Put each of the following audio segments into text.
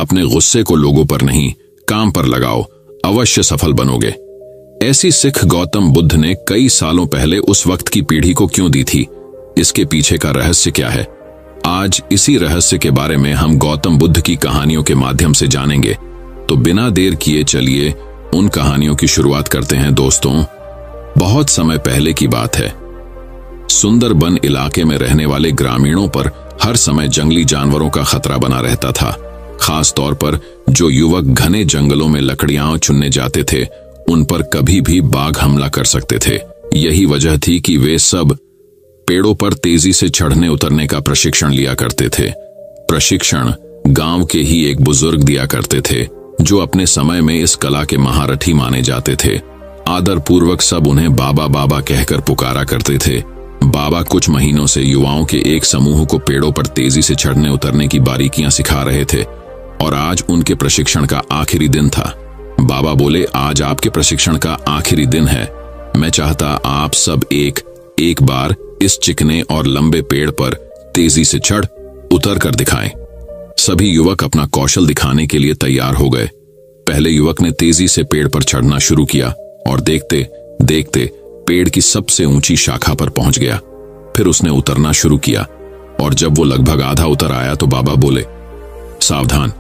अपने गुस्से को लोगों पर नहीं, काम पर लगाओ, अवश्य सफल बनोगे। ऐसी सिख गौतम बुद्ध ने कई सालों पहले उस वक्त की पीढ़ी को क्यों दी थी? इसके पीछे का रहस्य क्या है? आज इसी रहस्य के बारे में हम गौतम बुद्ध की कहानियों के माध्यम से जानेंगे। तो बिना देर किए चलिए उन कहानियों की शुरुआत करते हैं। दोस्तों, बहुत समय पहले की बात है। सुंदरबन इलाके में रहने वाले ग्रामीणों पर हर समय जंगली जानवरों का खतरा बना रहता था। खास तौर पर जो युवक घने जंगलों में लकड़ियां चुनने जाते थे, उन पर कभी भी बाघ हमला कर सकते थे। यही वजह थी कि वे सब पेड़ों पर तेजी से चढ़ने उतरने का प्रशिक्षण लिया करते थे। प्रशिक्षण गांव के ही एक बुजुर्ग दिया करते थे, जो अपने समय में इस कला के महारथी माने जाते थे। आदर पूर्वक सब उन्हें बाबा बाबा कहकर पुकारा करते थे। बाबा कुछ महीनों से युवाओं के एक समूह को पेड़ों पर तेजी से चढ़ने उतरने की बारीकियां सिखा रहे थे और आज उनके प्रशिक्षण का आखिरी दिन था। बाबा बोले, आज आपके प्रशिक्षण का आखिरी दिन है। मैं चाहता आप सब एक बार इस चिकने और लंबे पेड़ पर तेजी से चढ़ उतर कर दिखाएं। सभी युवक अपना कौशल दिखाने के लिए तैयार हो गए। पहले युवक ने तेजी से पेड़ पर चढ़ना शुरू किया और देखते देखते पेड़ की सबसे ऊंची शाखा पर पहुंच गया। फिर उसने उतरना शुरू किया और जब वो लगभग आधा उतर आया तो बाबा बोले, सावधान,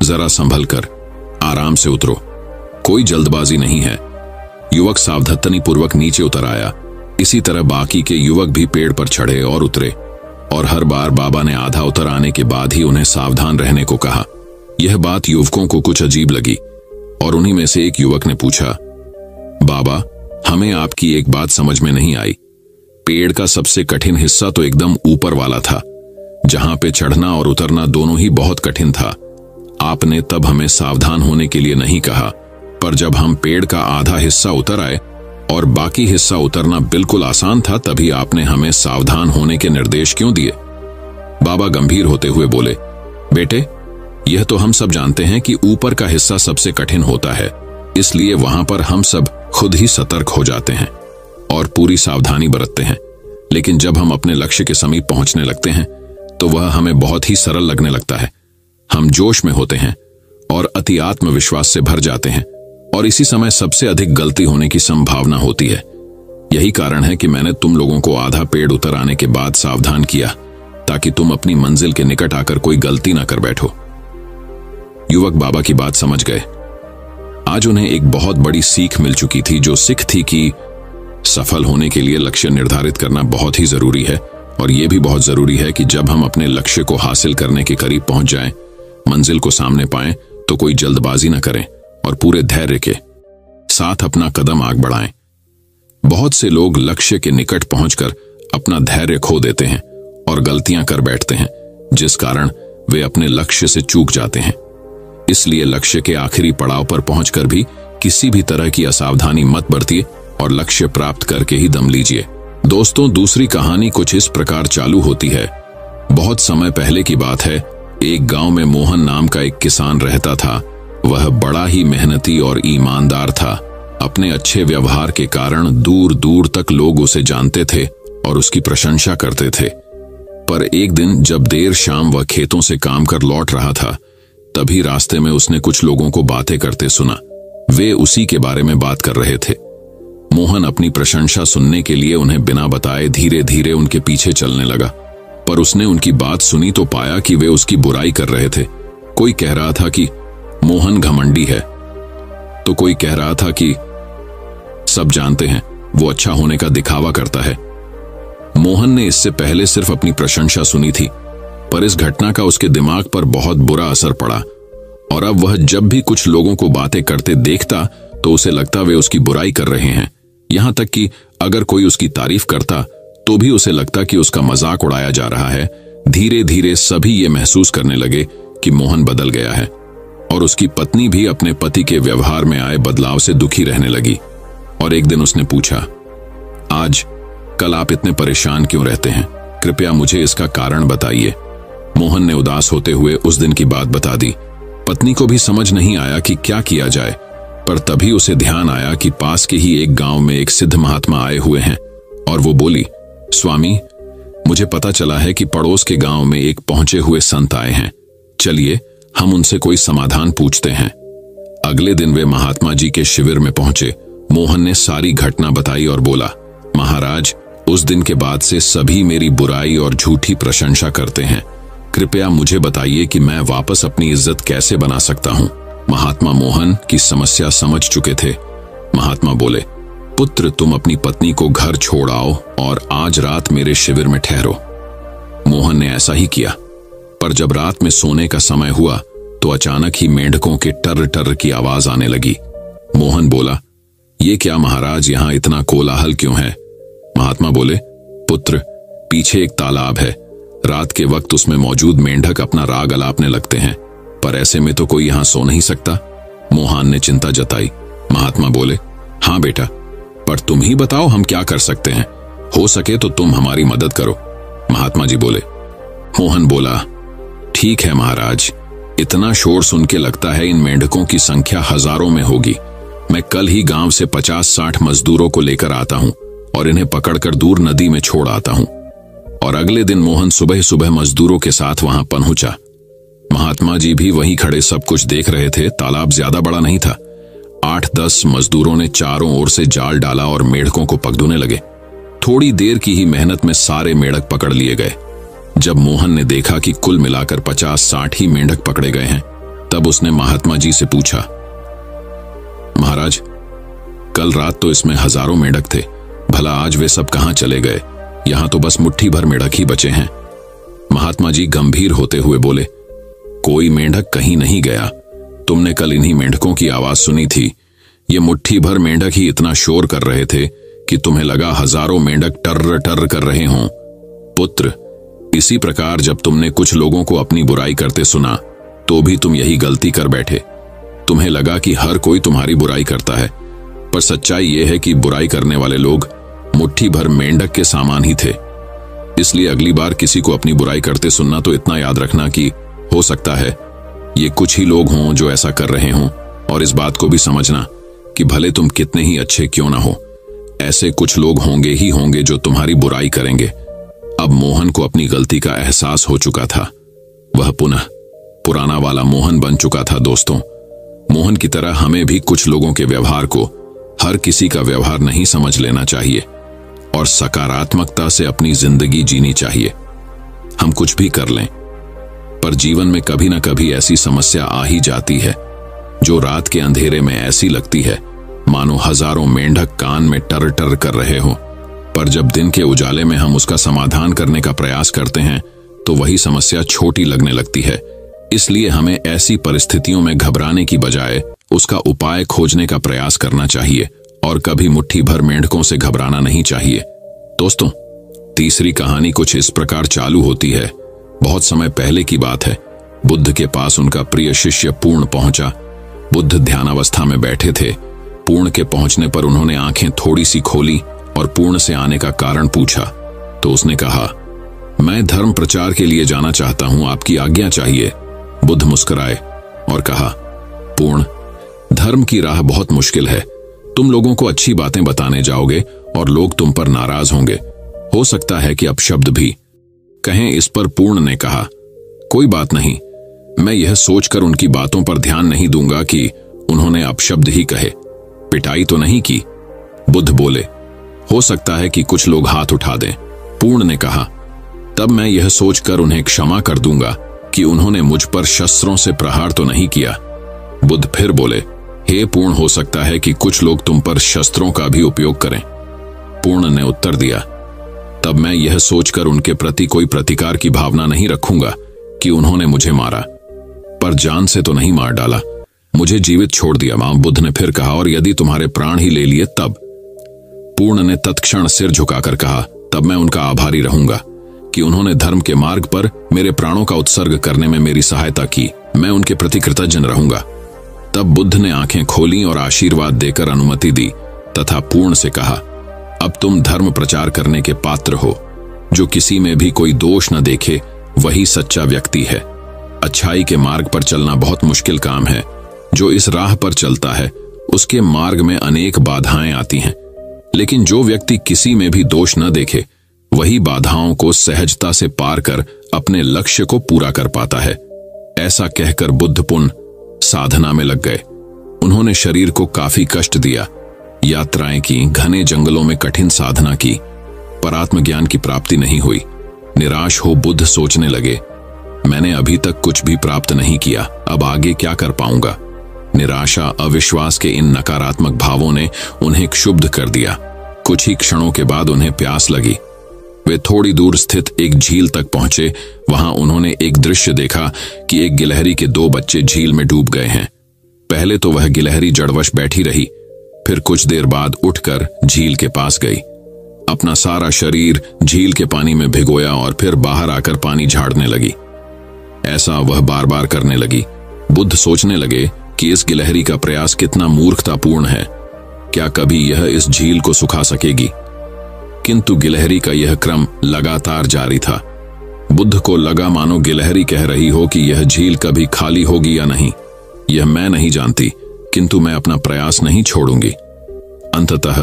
जरा संभल कर, आराम से उतरो, कोई जल्दबाजी नहीं है। युवक सावधानी पूर्वक नीचे उतर आया। इसी तरह बाकी के युवक भी पेड़ पर चढ़े और उतरे और हर बार बाबा ने आधा उतर आने के बाद ही उन्हें सावधान रहने को कहा। यह बात युवकों को कुछ अजीब लगी और उन्हीं में से एक युवक ने पूछा, बाबा, हमें आपकी एक बात समझ में नहीं आई। पेड़ का सबसे कठिन हिस्सा तो एकदम ऊपर वाला था, जहां पे चढ़ना और उतरना दोनों ही बहुत कठिन था। आपने तब हमें सावधान होने के लिए नहीं कहा, पर जब हम पेड़ का आधा हिस्सा उतर आए और बाकी हिस्सा उतरना बिल्कुल आसान था, तभी आपने हमें सावधान होने के निर्देश क्यों दिए? बाबा गंभीर होते हुए बोले, बेटे, यह तो हम सब जानते हैं कि ऊपर का हिस्सा सबसे कठिन होता है, इसलिए वहां पर हम सब खुद ही सतर्क हो जाते हैं और पूरी सावधानी बरतते हैं। लेकिन जब हम अपने लक्ष्य के समीप पहुंचने लगते हैं तो वह हमें बहुत ही सरल लगने लगता है। हम जोश में होते हैं और अति आत्मविश्वास से भर जाते हैं और इसी समय सबसे अधिक गलती होने की संभावना होती है। यही कारण है कि मैंने तुम लोगों को आधा पेड़ उतर आने के बाद सावधान किया, ताकि तुम अपनी मंजिल के निकट आकर कोई गलती ना कर बैठो। युवक बाबा की बात समझ गए। आज उन्हें एक बहुत बड़ी सीख मिल चुकी थी, जो सीख थी कि सफल होने के लिए लक्ष्य निर्धारित करना बहुत ही जरूरी है और यह भी बहुत जरूरी है कि जब हम अपने लक्ष्य को हासिल करने के करीब पहुंच जाएं, मंजिल को सामने पाएं, तो कोई जल्दबाजी न करें और पूरे धैर्य के साथ अपना कदम आगे बढ़ाएं। बहुत से लोग लक्ष्य के निकट पहुंचकर अपना धैर्य खो देते हैं और गलतियां कर बैठते हैं, जिस कारण वे अपने लक्ष्य से चूक जाते हैं। इसलिए लक्ष्य के आखिरी पड़ाव पर पहुंचकर भी किसी भी तरह की असावधानी मत बरतिए और लक्ष्य प्राप्त करके ही दम लीजिए। दोस्तों, दूसरी कहानी कुछ इस प्रकार चालू होती है। बहुत समय पहले की बात है। एक गांव में मोहन नाम का एक किसान रहता था। वह बड़ा ही मेहनती और ईमानदार था। अपने अच्छे व्यवहार के कारण दूर दूर तक लोग उसे जानते थे और उसकी प्रशंसा करते थे। पर एक दिन जब देर शाम वह खेतों से काम कर लौट रहा था, तभी रास्ते में उसने कुछ लोगों को बातें करते सुना। वे उसी के बारे में बात कर रहे थे। मोहन अपनी प्रशंसा सुनने के लिए उन्हें बिना बताए धीरे धीरे उनके पीछे चलने लगा, पर उसने उनकी बात सुनी तो पाया कि वे उसकी बुराई कर रहे थे। कोई कह रहा था कि मोहन घमंडी है, तो कोई कह रहा था कि सब जानते हैं वो अच्छा होने का दिखावा करता है। मोहन ने इससे पहले सिर्फ अपनी प्रशंसा सुनी थी, पर इस घटना का उसके दिमाग पर बहुत बुरा असर पड़ा और अब वह जब भी कुछ लोगों को बातें करते देखता तो उसे लगता वे उसकी बुराई कर रहे हैं। यहां तक कि अगर कोई उसकी तारीफ करता तो भी उसे लगता कि उसका मजाक उड़ाया जा रहा है। धीरे धीरे सभी ये महसूस करने लगे कि मोहन बदल गया है और उसकी पत्नी भी अपने पति के व्यवहार में आए बदलाव से दुखी रहने लगी। और एक दिन उसने पूछा, आज कल आप इतने परेशान क्यों रहते हैं? कृपया मुझे इसका कारण बताइए। मोहन ने उदास होते हुए उस दिन की बात बता दी। पत्नी को भी समझ नहीं आया कि क्या किया जाए, पर तभी उसे ध्यान आया कि पास के ही एक गांव में एक सिद्ध महात्मा आए हुए हैं और वो बोली, स्वामी, मुझे पता चला है कि पड़ोस के गांव में एक पहुंचे हुए संत आए हैं। चलिए हम उनसे कोई समाधान पूछते हैं। अगले दिन वे महात्मा जी के शिविर में पहुंचे। मोहन ने सारी घटना बताई और बोला, महाराज, उस दिन के बाद से सभी मेरी बुराई और झूठी प्रशंसा करते हैं। कृपया मुझे बताइए कि मैं वापस अपनी इज्जत कैसे बना सकता हूं। महात्मा मोहन की समस्या समझ चुके थे। महात्मा बोले, पुत्र, तुम अपनी पत्नी को घर छोड़ आओ और आज रात मेरे शिविर में ठहरो। मोहन ने ऐसा ही किया, पर जब रात में सोने का समय हुआ तो अचानक ही मेंढकों के टर टर की आवाज आने लगी। मोहन बोला, ये क्या महाराज, यहां इतना कोलाहल क्यों है? महात्मा बोले, पुत्र, पीछे एक तालाब है। रात के वक्त उसमें मौजूद मेंढक अपना राग अलापने लगते हैं, पर ऐसे में तो कोई यहां सो नहीं सकता। मोहन ने चिंता जताई। महात्मा बोले, हाँ बेटा, पर तुम ही बताओ हम क्या कर सकते हैं। हो सके तो तुम हमारी मदद करो। महात्मा जी बोले। मोहन बोला, ठीक है महाराज, इतना शोर सुन के लगता है इन मेंढकों की संख्या हजारों में होगी। मैं कल ही गांव से 50-60 मजदूरों को लेकर आता हूं और इन्हें पकड़कर दूर नदी में छोड़ आता हूं। और अगले दिन मोहन सुबह सुबह मजदूरों के साथ वहां पहुंचा। महात्मा जी भी वहीं खड़े सब कुछ देख रहे थे। तालाब ज्यादा बड़ा नहीं था। 8-10 मजदूरों ने चारों ओर से जाल डाला और मेंढकों को पकड़ने लगे। थोड़ी देर की ही मेहनत में सारे मेंढक पकड़ लिए गए। जब मोहन ने देखा कि कुल मिलाकर 50-60 ही मेंढक पकड़े गए हैं, तब उसने महात्मा जी से पूछा, महाराज, कल रात तो इसमें हजारों मेंढक थे, भला आज वे सब कहां चले गए? यहां तो बस मुट्ठी भर मेंढक ही बचे हैं। महात्मा जी गंभीर होते हुए बोले, कोई मेंढक कहीं नहीं गया। तुमने कल इन्हीं मेंढकों की आवाज सुनी थी। ये मुट्ठी भर मेंढक ही इतना शोर कर रहे थे कि तुम्हें लगा हजारों मेंढक टर्र टर्र कर रहे हों। पुत्र, इसी प्रकार जब तुमने कुछ लोगों को अपनी बुराई करते सुना तो भी तुम यही गलती कर बैठे। तुम्हें लगा कि हर कोई तुम्हारी बुराई करता है, पर सच्चाई यह है कि बुराई करने वाले लोग मुट्ठी भर मेंढक के सामान ही थे। इसलिए अगली बार किसी को अपनी बुराई करते सुनना तो इतना याद रखना कि हो सकता है ये कुछ ही लोग हों जो ऐसा कर रहे हों, और इस बात को भी समझना कि भले तुम कितने ही अच्छे क्यों ना हो, ऐसे कुछ लोग होंगे ही होंगे जो तुम्हारी बुराई करेंगे। अब मोहन को अपनी गलती का एहसास हो चुका था। वह पुनः पुराना वाला मोहन बन चुका था। दोस्तों, मोहन की तरह हमें भी कुछ लोगों के व्यवहार को हर किसी का व्यवहार नहीं समझ लेना चाहिए और सकारात्मकता से अपनी जिंदगी जीनी चाहिए। हम कुछ भी कर लें, पर जीवन में कभी ना कभी ऐसी समस्या आ ही जाती है जो रात के अंधेरे में ऐसी लगती है मानो हजारों मेंढक कान में टर टर कर रहे हो, पर जब दिन के उजाले में हम उसका समाधान करने का प्रयास करते हैं तो वही समस्या छोटी लगने लगती है। इसलिए हमें ऐसी परिस्थितियों में घबराने की बजाय उसका उपाय खोजने का प्रयास करना चाहिए और कभी मुट्ठी भर मेंढकों से घबराना नहीं चाहिए। दोस्तों, तीसरी कहानी कुछ इस प्रकार चालू होती है। बहुत समय पहले की बात है। बुद्ध के पास उनका प्रिय शिष्य पूर्ण पहुंचा। बुद्ध ध्यानावस्था में बैठे थे। पूर्ण के पहुंचने पर उन्होंने आंखें थोड़ी सी खोली और पूर्ण से आने का कारण पूछा तो उसने कहा, मैं धर्म प्रचार के लिए जाना चाहता हूं, आपकी आज्ञा चाहिए। बुद्ध मुस्कुराए और कहा, पूर्ण, धर्म की राह बहुत मुश्किल है। तुम लोगों को अच्छी बातें बताने जाओगे और लोग तुम पर नाराज होंगे। हो सकता है कि अपशब्द भी कहें। इस पर पूर्ण ने कहा, कोई बात नहीं, मैं यह सोचकर उनकी बातों पर ध्यान नहीं दूंगा कि उन्होंने अपशब्द ही कहे, पिटाई तो नहीं की। बुद्ध बोले, हो सकता है कि कुछ लोग हाथ उठा दें। पूर्ण ने कहा, तब मैं यह सोचकर उन्हें क्षमा कर दूंगा कि उन्होंने मुझ पर शस्त्रों से प्रहार तो नहीं किया। बुद्ध फिर बोले, हे पूर्ण, हो सकता है कि कुछ लोग तुम पर शस्त्रों का भी उपयोग करें। पूर्ण ने उत्तर दिया, तब मैं यह सोचकर उनके प्रति कोई प्रतिकार की भावना नहीं रखूंगा कि उन्होंने मुझे मारा, पर जान से तो नहीं मार डाला, मुझे जीवित छोड़ दिया। बुद्ध ने फिर कहा, और यदि तुम्हारे प्राण ही ले लिए तब? पूर्ण ने तत्क्षण सिर झुकाकर कहा, तब मैं उनका आभारी रहूंगा कि उन्होंने धर्म के मार्ग पर मेरे प्राणों का उत्सर्ग करने में मेरी सहायता की। मैं उनके प्रति कृतज्ञ रहूंगा। तब बुद्ध ने आंखें खोली और आशीर्वाद देकर अनुमति दी तथा पूर्ण से कहा, अब तुम धर्म प्रचार करने के पात्र हो। जो किसी में भी कोई दोष न देखे वही सच्चा व्यक्ति है। अच्छाई के मार्ग पर चलना बहुत मुश्किल काम है। जो इस राह पर चलता है उसके मार्ग में अनेक बाधाएं आती हैं, लेकिन जो व्यक्ति किसी में भी दोष न देखे वही बाधाओं को सहजता से पार कर अपने लक्ष्य को पूरा कर पाता है। ऐसा कहकर बुद्ध पुनः साधना में लग गए। उन्होंने शरीर को काफी कष्ट दिया, यात्राएं की, घने जंगलों में कठिन साधना की, पर आत्मज्ञान की प्राप्ति नहीं हुई। निराश हो बुद्ध सोचने लगे, मैंने अभी तक कुछ भी प्राप्त नहीं किया, अब आगे क्या कर पाऊंगा। निराशा, अविश्वास के इन नकारात्मक भावों ने उन्हें क्षुब्ध कर दिया। कुछ ही क्षणों के बाद उन्हें प्यास लगी। वे थोड़ी दूर स्थित एक झील तक पहुंचे। वहां उन्होंने एक दृश्य देखा कि एक गिलहरी के 2 बच्चे झील में डूब गए हैं। पहले तो वह गिलहरी जड़वश बैठी रही, फिर कुछ देर बाद उठकर झील के पास गई, अपना सारा शरीर झील के पानी में भिगोया और फिर बाहर आकर पानी झाड़ने लगी। ऐसा वह बार बार करने लगी। बुद्ध सोचने लगे कि इस गिलहरी का प्रयास कितना मूर्खतापूर्ण है। क्या कभी यह इस झील को सुखा सकेगी? किंतु गिलहरी का यह क्रम लगातार जारी था। बुद्ध को लगा मानो गिलहरी कह रही हो कि यह झील कभी खाली होगी या नहीं, यह मैं नहीं जानती, किंतु मैं अपना प्रयास नहीं छोड़ूंगी। अंततः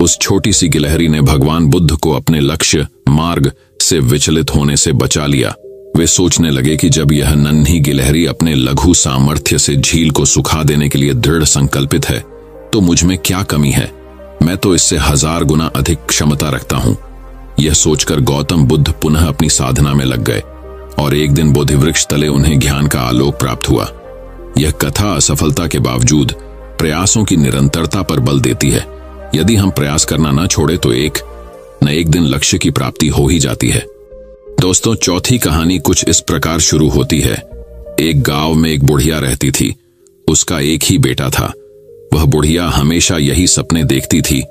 उस छोटी सी गिलहरी ने भगवान बुद्ध को अपने लक्ष्य मार्ग से विचलित होने से बचा लिया। वे सोचने लगे कि जब यह नन्ही गिलहरी अपने लघु सामर्थ्य से झील को सुखा देने के लिए दृढ़ संकल्पित है, तो मुझ में क्या कमी है? मैं तो इससे 1000 गुना अधिक क्षमता रखता हूं। यह सोचकर गौतम बुद्ध पुनः अपनी साधना में लग गए और एक दिन बोधि वृक्ष तले उन्हें ज्ञान का आलोक प्राप्त हुआ। यह कथा असफलता के बावजूद प्रयासों की निरंतरता पर बल देती है। यदि हम प्रयास करना न छोड़े तो एक न एक दिन लक्ष्य की प्राप्ति हो ही जाती है। दोस्तों, चौथी कहानी कुछ इस प्रकार शुरू होती है। एक गांव में एक बुढ़िया रहती थी। उसका एक ही बेटा था। वह बुढ़िया हमेशा यही सपने देखती थी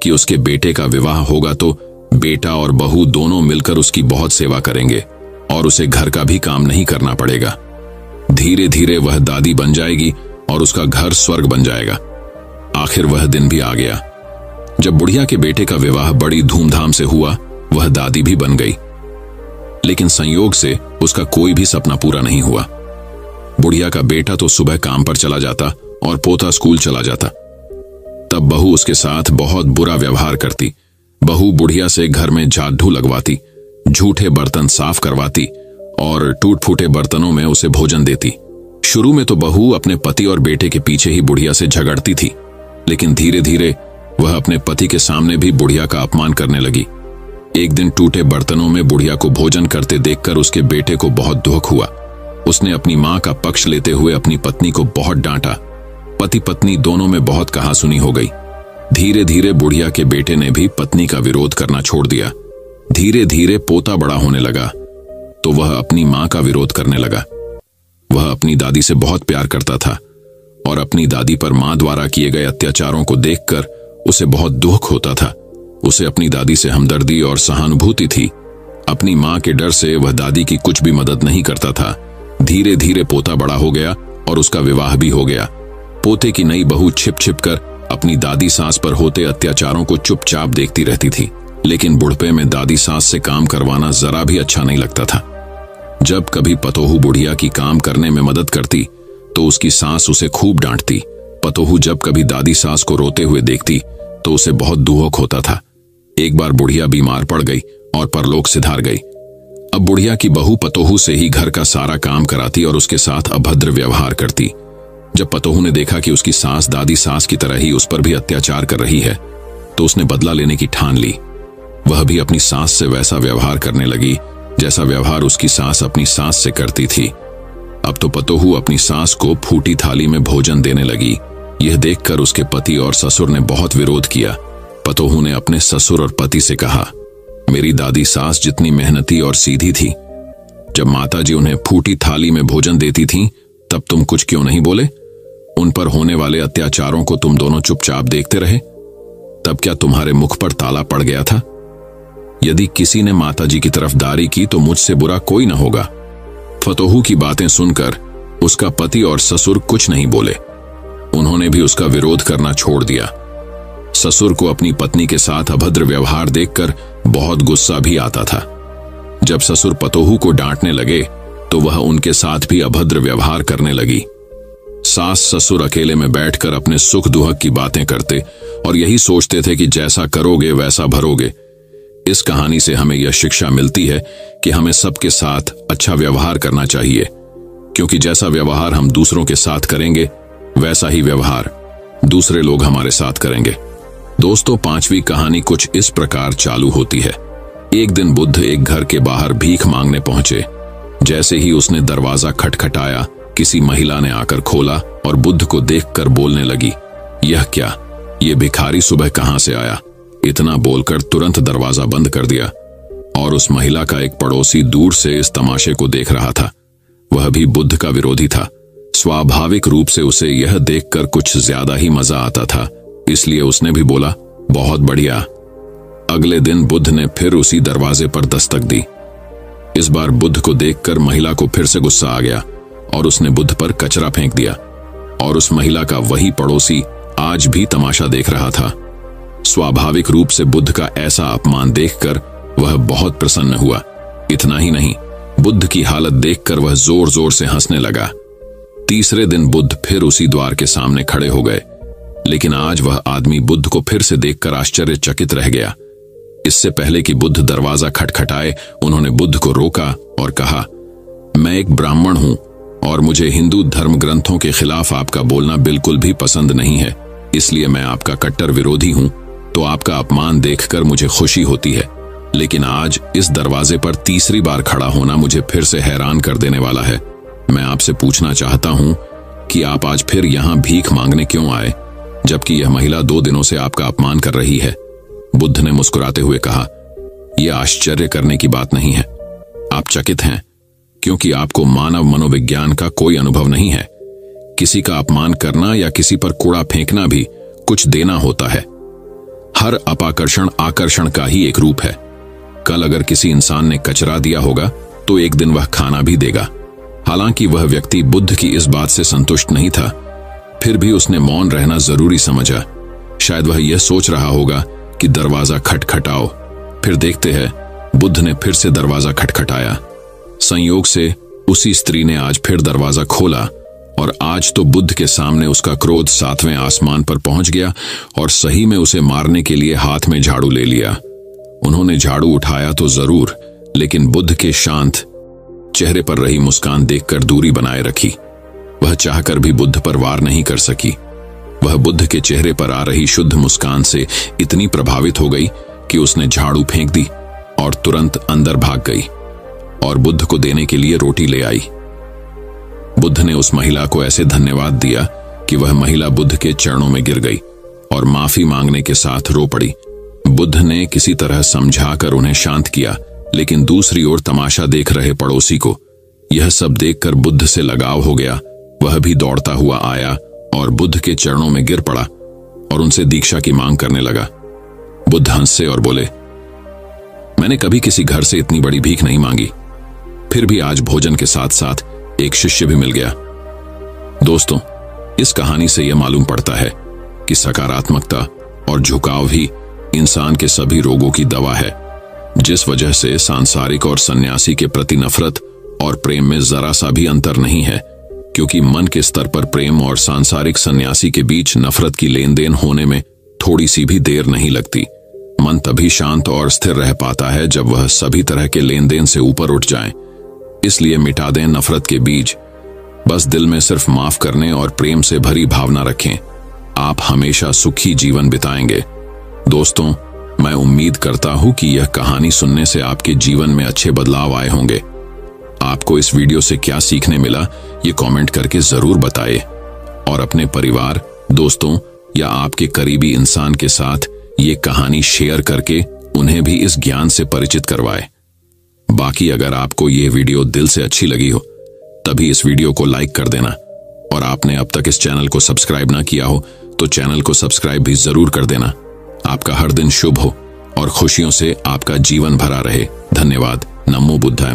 कि उसके बेटे का विवाह होगा तो बेटा और बहू दोनों मिलकर उसकी बहुत सेवा करेंगे और उसे घर का भी काम नहीं करना पड़ेगा। धीरे धीरे वह दादी बन जाएगी और उसका घर स्वर्ग बन जाएगा। आखिर वह दिन भी आ गया। जब बुढ़िया के बेटे का विवाह बड़ी धूमधाम से हुआ, वह दादी भी बन गई, लेकिन संयोग से उसका कोई भी सपना पूरा नहीं हुआ। बुढ़िया का बेटा तो सुबह काम पर चला जाता और पोता स्कूल चला जाता। तब बहू उसके साथ बहुत बुरा व्यवहार करती। बहू बुढ़िया से घर में झाड़ू लगवाती, झूठे बर्तन साफ करवाती और टूट फूटे बर्तनों में उसे भोजन देती। शुरू में तो बहू अपने पति और बेटे के पीछे ही बुढ़िया से झगड़ती थी, लेकिन धीरे धीरे वह अपने पति के सामने भी बुढ़िया का अपमान करने लगी। एक दिन टूटे बर्तनों में बुढ़िया को भोजन करते देखकर उसके बेटे को बहुत दुख हुआ। उसने अपनी मां का पक्ष लेते हुए अपनी पत्नी को बहुत डांटा। पति पत्नी दोनों में बहुत कहासुनी हो गई। धीरे धीरे बुढ़िया के बेटे ने भी पत्नी का विरोध करना छोड़ दिया। धीरे धीरे पोता बड़ा होने लगा तो वह अपनी मां का विरोध करने लगा। वह अपनी दादी से बहुत प्यार करता था और अपनी दादी पर मां द्वारा किए गए अत्याचारों को देखकर उसे बहुत दुख होता था। उसे अपनी दादी से हमदर्दी और सहानुभूति थी। अपनी मां के डर से वह दादी की कुछ भी मदद नहीं करता था। धीरे धीरे पोता बड़ा हो गया और उसका विवाह भी हो गया। पोते की नई बहू छिप छिप कर अपनी दादी सास पर होते अत्याचारों को चुपचाप देखती रहती थी, लेकिन बुढ़पे में दादी सास से काम करवाना जरा भी अच्छा नहीं लगता था। जब कभी पतोहू बुढ़िया की काम करने में मदद करती तो उसकी सास उसे खूब डांटती। पतोहू जब कभी दादी सास को रोते हुए देखती तो उसे बहुत दुख होता था। एक बार बुढ़िया बीमार पड़ गई और परलोक सिधार गई। अब बुढ़िया की बहू पतोहू से ही घर का सारा काम कराती और उसके साथ अभद्र व्यवहार करती। जब पतोहू ने देखा कि उसकी सास दादी सास की तरह ही उस पर भी अत्याचार कर रही है तो उसने बदला लेने की ठान ली। वह भी अपनी सास से वैसा व्यवहार करने लगी जैसा व्यवहार उसकी सास अपनी सास से करती थी। अब तो पतोहू अपनी सास को फूटी थाली में भोजन देने लगी। यह देखकर उसके पति और ससुर ने बहुत विरोध किया। पतोहू ने अपने ससुर और पति से कहा, मेरी दादी सास जितनी मेहनती और सीधी थी, जब माताजी उन्हें फूटी थाली में भोजन देती थीं, तब तुम कुछ क्यों नहीं बोले? उन पर होने वाले अत्याचारों को तुम दोनों चुपचाप देखते रहे। तब क्या तुम्हारे मुख पर ताला पड़ गया था? यदि किसी ने माताजी की तरफदारी की तो मुझसे बुरा कोई न होगा। पतोहू की बातें सुनकर उसका पति और ससुर कुछ नहीं बोले। उन्होंने भी उसका विरोध करना छोड़ दिया। ससुर को अपनी पत्नी के साथ अभद्र व्यवहार देखकर बहुत गुस्सा भी आता था। जब ससुर पतोहू को डांटने लगे तो वह उनके साथ भी अभद्र व्यवहार करने लगी। सास ससुर अकेले में बैठकर अपने सुख दुख की बातें करते और यही सोचते थे कि जैसा करोगे वैसा भरोगे। इस कहानी से हमें यह शिक्षा मिलती है कि हमें सबके साथ अच्छा व्यवहार करना चाहिए। क्योंकि जैसा व्यवहार हम दूसरों के साथ करेंगे वैसा ही व्यवहार दूसरे लोग हमारे साथ करेंगे। दोस्तों, 5वीं कहानी कुछ इस प्रकार चालू होती है। एक दिन बुद्ध एक घर के बाहर भीख मांगने पहुंचे। जैसे ही उसने दरवाजा खटखटाया, किसी महिला ने आकर खोला और बुद्ध को देखकर बोलने लगी, यह क्या, ये भिखारी सुबह कहां से आया? इतना बोलकर तुरंत दरवाजा बंद कर दिया। और उस महिला का एक पड़ोसी दूर से इस तमाशे को देख रहा था। वह भी बुद्ध का विरोधी था। स्वाभाविक रूप से उसे यह देखकर कुछ ज्यादा ही मजा आता था, इसलिए उसने भी बोला, बहुत बढ़िया। अगले दिन बुद्ध ने फिर उसी दरवाजे पर दस्तक दी। इस बार बुद्ध को देखकर महिला को फिर से गुस्सा आ गया और उसने बुद्ध पर कचरा फेंक दिया। और उस महिला का वही पड़ोसी आज भी तमाशा देख रहा था। स्वाभाविक रूप से बुद्ध का ऐसा अपमान देखकर वह बहुत प्रसन्न हुआ। इतना ही नहीं, बुद्ध की हालत देखकर वह जोर जोर से हंसने लगा। तीसरे दिन बुद्ध फिर उसी द्वार के सामने खड़े हो गए, लेकिन आज वह आदमी बुद्ध को फिर से देखकर आश्चर्यचकित रह गया। इससे पहले कि बुद्ध दरवाजा खटखटाए, उन्होंने बुद्ध को रोका और कहा, मैं एक ब्राह्मण हूं और मुझे हिंदू धर्म ग्रंथों के खिलाफ आपका बोलना बिल्कुल भी पसंद नहीं है, इसलिए मैं आपका कट्टर विरोधी हूं। तो आपका अपमान देखकर मुझे खुशी होती है, लेकिन आज इस दरवाजे पर तीसरी बार खड़ा होना मुझे फिर से हैरान कर देने वाला है। मैं आपसे पूछना चाहता हूं कि आप आज फिर यहां भीख मांगने क्यों आए, जबकि यह महिला 2 दिनों से आपका अपमान कर रही है? बुद्ध ने मुस्कुराते हुए कहा, यह आश्चर्य करने की बात नहीं है। आप चकित हैं क्योंकि आपको मानव मनोविज्ञान का कोई अनुभव नहीं है। किसी का अपमान करना या किसी पर कूड़ा फेंकना भी कुछ देना होता है। हर अपाकर्षण आकर्षण का ही एक रूप है। कल अगर किसी इंसान ने कचरा दिया होगा तो एक दिन वह खाना भी देगा। हालांकि वह व्यक्ति बुद्ध की इस बात से संतुष्ट नहीं था, फिर भी उसने मौन रहना जरूरी समझा। शायद वह यह सोच रहा होगा कि दरवाजा खटखटाओ। फिर देखते हैं, बुद्ध ने फिर से दरवाजा खटखटाया। संयोग से उसी स्त्री ने आज फिर दरवाजा खोला और आज तो बुद्ध के सामने उसका क्रोध 7वें आसमान पर पहुंच गया और सही में उसे मारने के लिए हाथ में झाड़ू ले लिया। उन्होंने झाड़ू उठाया तो जरूर, लेकिन बुद्ध के शांत चेहरे पर रही मुस्कान देखकर दूरी बनाए रखी। वह चाहकर भी बुद्ध पर वार नहीं कर सकी। वह बुद्ध के चेहरे पर आ रही शुद्ध मुस्कान से इतनी प्रभावित हो गई कि उसने झाड़ू फेंक दी और तुरंत अंदर भाग गई और बुद्ध को देने के लिए रोटी ले आई। बुद्ध ने उस महिला को ऐसे धन्यवाद दिया कि वह महिला बुद्ध के चरणों में गिर गई और माफी मांगने के साथ रो पड़ी। बुद्ध ने किसी तरह समझाकर उन्हें शांत किया, लेकिन दूसरी ओर तमाशा देख रहे पड़ोसी को यह सब देखकर बुद्ध से लगाव हो गया। वह भी दौड़ता हुआ आया और बुद्ध के चरणों में गिर पड़ा और उनसे दीक्षा की मांग करने लगा। बुद्ध हंसे और बोले, मैंने कभी किसी घर से इतनी बड़ी भीख नहीं मांगी, फिर भी आज भोजन के साथ साथ एक शिष्य भी मिल गया। दोस्तों, इस कहानी से यह मालूम पड़ता है कि सकारात्मकता और झुकाव ही इंसान के सभी रोगों की दवा है। जिस वजह से सांसारिक और सन्यासी के प्रति नफरत और प्रेम में जरा सा भी अंतर नहीं है, क्योंकि मन के स्तर पर प्रेम और सांसारिक सन्यासी के बीच नफरत की लेन देन होने में थोड़ी सी भी देर नहीं लगती। मन तभी शांत और स्थिर रह पाता है जब वह सभी तरह के लेन देन से ऊपर उठ जाए। इसलिए मिटा दें नफरत के बीज, बस दिल में सिर्फ माफ करने और प्रेम से भरी भावना रखें। आप हमेशा सुखी जीवन बिताएंगे। दोस्तों, मैं उम्मीद करता हूं कि यह कहानी सुनने से आपके जीवन में अच्छे बदलाव आए होंगे। आपको इस वीडियो से क्या सीखने मिला, ये कमेंट करके जरूर बताएं और अपने परिवार, दोस्तों या आपके करीबी इंसान के साथ ये कहानी शेयर करके उन्हें भी इस ज्ञान से परिचित करवाएं। बाकी अगर आपको ये वीडियो दिल से अच्छी लगी हो, तभी इस वीडियो को लाइक कर देना और आपने अब तक इस चैनल को सब्सक्राइब ना किया हो तो चैनल को सब्सक्राइब भी जरूर कर देना। आपका हर दिन शुभ हो और खुशियों से आपका जीवन भरा रहे। धन्यवाद। नमो बुद्धाय।